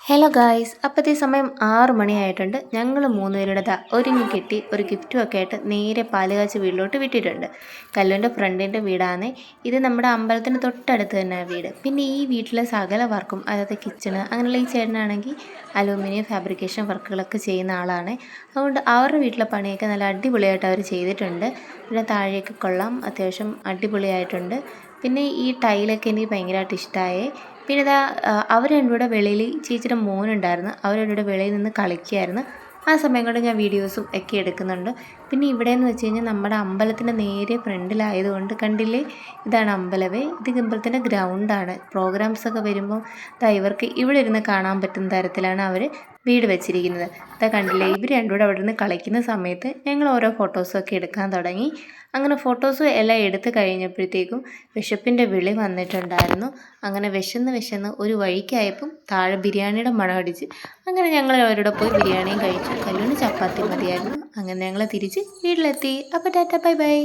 Hello guys, അപ്പോഴത്തെ സമയം 6 മണിയായിട്ടുണ്ട്. ഞങ്ങൾ 3 പേരുടെ ഒരുങ്ങി കെട്ടി ഒരു ഗിഫ്റ്റും ഒക്കെ ആയിട്ട് നേരെ പാലുകാച്ചി വീട്ടിലോട്ട് വിട്ടിട്ടുണ്ട്. കല്ലുവിൻ്റെ ഫ്രണ്ടിൻ്റെ വീടാണ് ഇത്. നമ്മുടെ അമ്പലത്തിന് തൊട്ടടുത്ത് തന്നെ വീട്. പിന്നെ ഈ വീട്ടിലെ സകല വർക്കും, അതായത് കിച്ചണ് അങ്ങനെയുള്ള ഈ ചേട്ടനാണെങ്കിൽ അലൂമിനിയം ഫാബ്രിക്കേഷൻ വർക്കുകളൊക്കെ ചെയ്യുന്ന ആളാണ്. അതുകൊണ്ട് അവരുടെ വീട്ടിലെ പണിയൊക്കെ നല്ല അടിപൊളിയായിട്ട് അവർ ചെയ്തിട്ടുണ്ട്. പിന്നെ താഴേക്ക് കൊള്ളാം, അത്യാവശ്യം അടിപൊളിയായിട്ടുണ്ട്. പിന്നെ ഈ ടൈലൊക്കെ എനിക്ക് ഭയങ്കരമായിട്ട് ഇഷ്ടമായി. പിന്നെ ഇതാ അവർ രണ്ടുകൂടെ വെളിയിൽ, ചേച്ചിയുടെ മോനുണ്ടായിരുന്നു, അവർ രണ്ടുകൂടെ വെളിയിൽ നിന്ന് കളിക്കുകയായിരുന്നു. ആ സമയം കൊണ്ട് ഞാൻ വീഡിയോസും ഒക്കെ എടുക്കുന്നുണ്ട്. പിന്നെ ഇവിടെ എന്ന് വെച്ച് കഴിഞ്ഞാൽ നമ്മുടെ അമ്പലത്തിൻ്റെ നേരെ ഫ്രണ്ടിലായതുകൊണ്ട് കണ്ടില്ലേ, ഇതാണ് അമ്പലവേ. ഇത് അമ്പലത്തിൻ്റെ ഗ്രൗണ്ടാണ്. പ്രോഗ്രാംസൊക്കെ വരുമ്പോൾ ഇവർക്ക് ഇവിടെ ഇരുന്ന് കാണാൻ പറ്റുന്ന തരത്തിലാണ് അവർ വീട് വെച്ചിരിക്കുന്നത്. ഇതാ കണ്ടില്ലേ, ഇവർ രണ്ടുകൂടെ അവിടെ നിന്ന് കളിക്കുന്ന സമയത്ത് ഞങ്ങൾ ഓരോ ഫോട്ടോസൊക്കെ എടുക്കാൻ തുടങ്ങി. അങ്ങനെ ഫോട്ടോസും എല്ലാം എടുത്ത് കഴിഞ്ഞപ്പോഴത്തേക്കും വിശപ്പിൻ്റെ വിളി വന്നിട്ടുണ്ടായിരുന്നു. അങ്ങനെ വിശന്ന് ഒരു വഴിക്കായപ്പം താഴെ ബിരിയാണിയുടെ മണം അടിച്ച്. അങ്ങനെ ഞങ്ങൾ അവരുടെ പോയി ബിരിയാണിയും കഴിച്ചു. കല്ലുവിന് ചപ്പാത്തി മതിയായിരുന്നു. അങ്ങനെ ഞങ്ങൾ തിരിച്ച് വീട്ടിലെത്തി. അപ്പോൾ ടാറ്റ ബൈ ബൈ.